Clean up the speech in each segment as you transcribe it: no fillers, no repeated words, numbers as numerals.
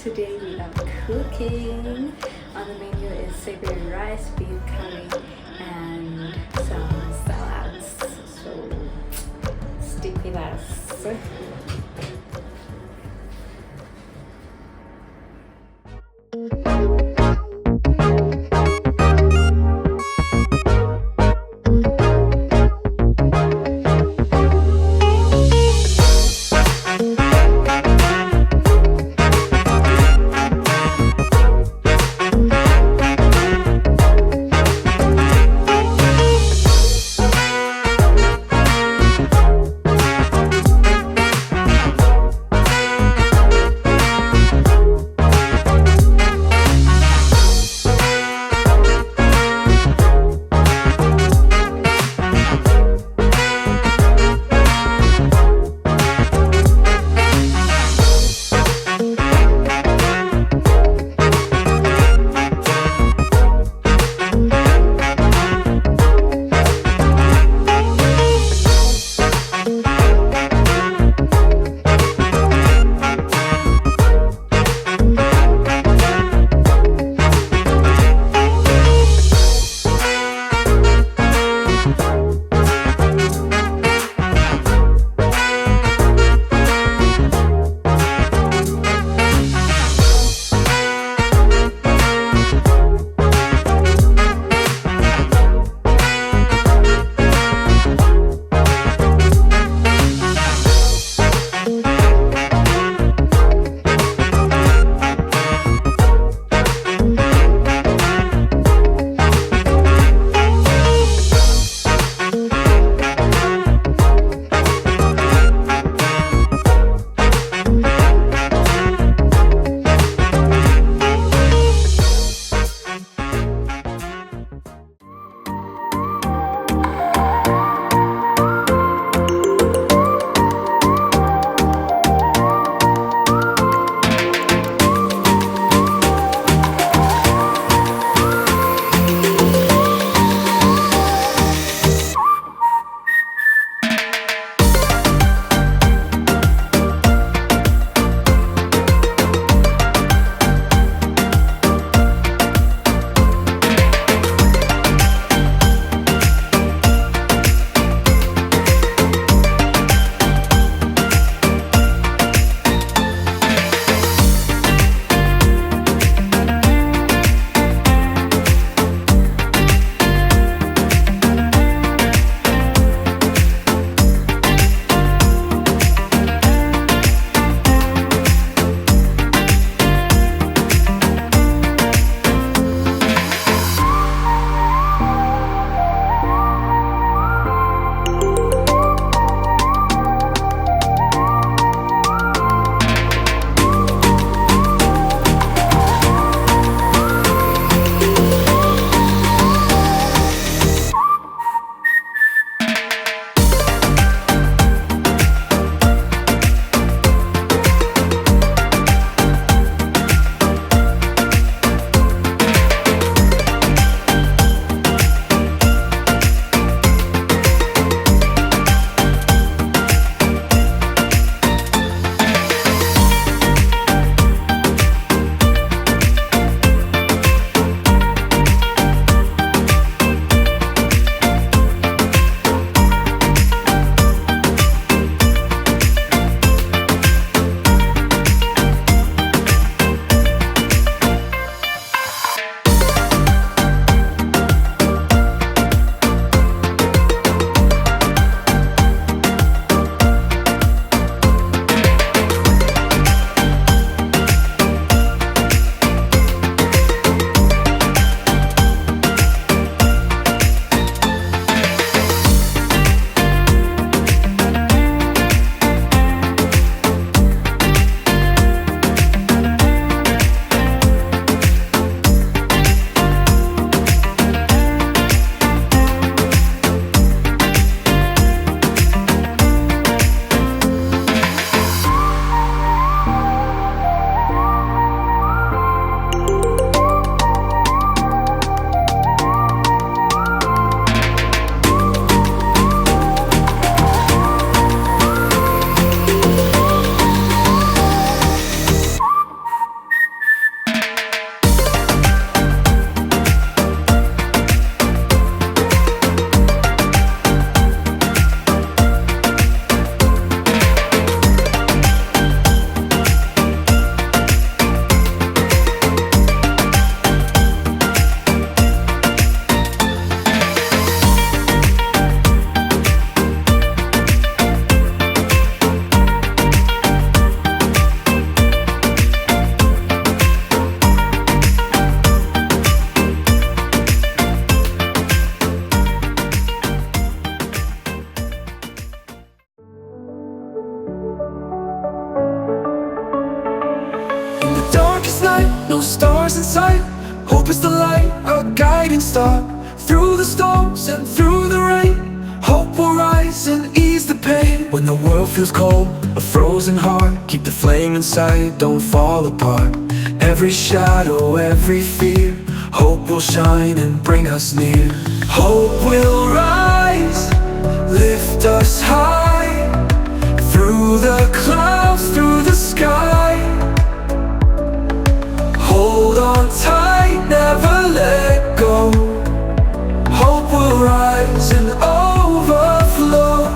Today we are cooking. On the menu is savory rice, beef curry, and some salads. So stick with us. stars in sight. Hope is the light, a guiding star. Through the storms and through the rain, hope will rise and ease the pain. When the world feels cold, a frozen heart, keep the flame inside, don't fall apart. Every shadow, every fear, hope will shine and bring us near. Hope will rise, lift us high, through the clouds, through the sky. Hold on tight, never let go. Hope will rise and overflow.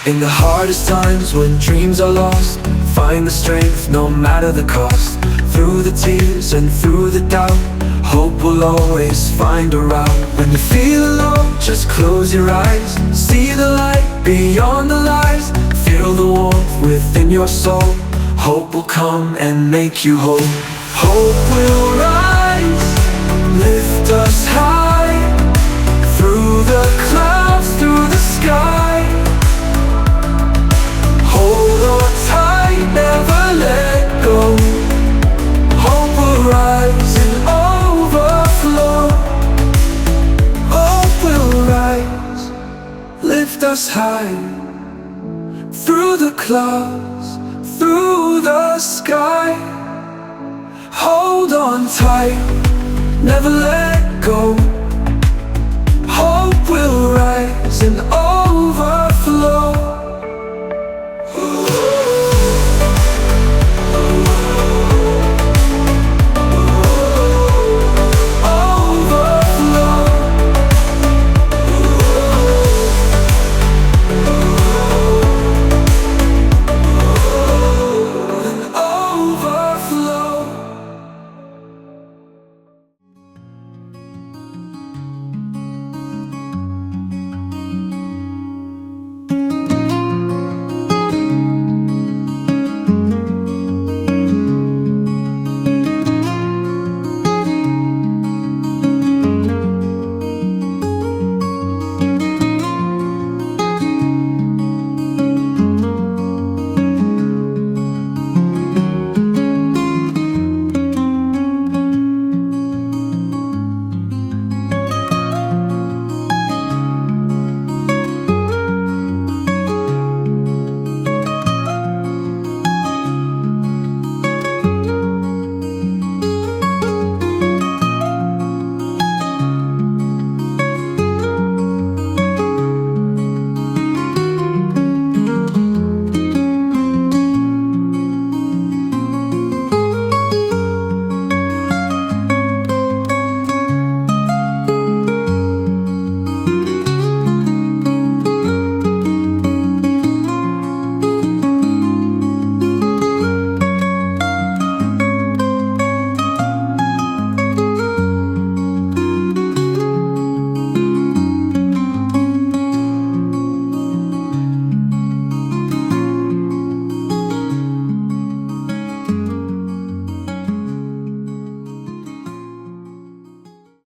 In the hardest times, when dreams are lost, find the strength no matter the cost. Through the tears and through the doubt, hope will always find a route. When you feel alone, just close your eyes. See the light beyond the lies. Feel the warmth within your soul. Hope will come and make you whole. Hope will rise, lift us high, through the clouds, through the sky. Hold on tight, never let go. Hope will rise and overflow. Hope will rise, lift us high, through the clouds, through the sky. Hold on tight, never let go.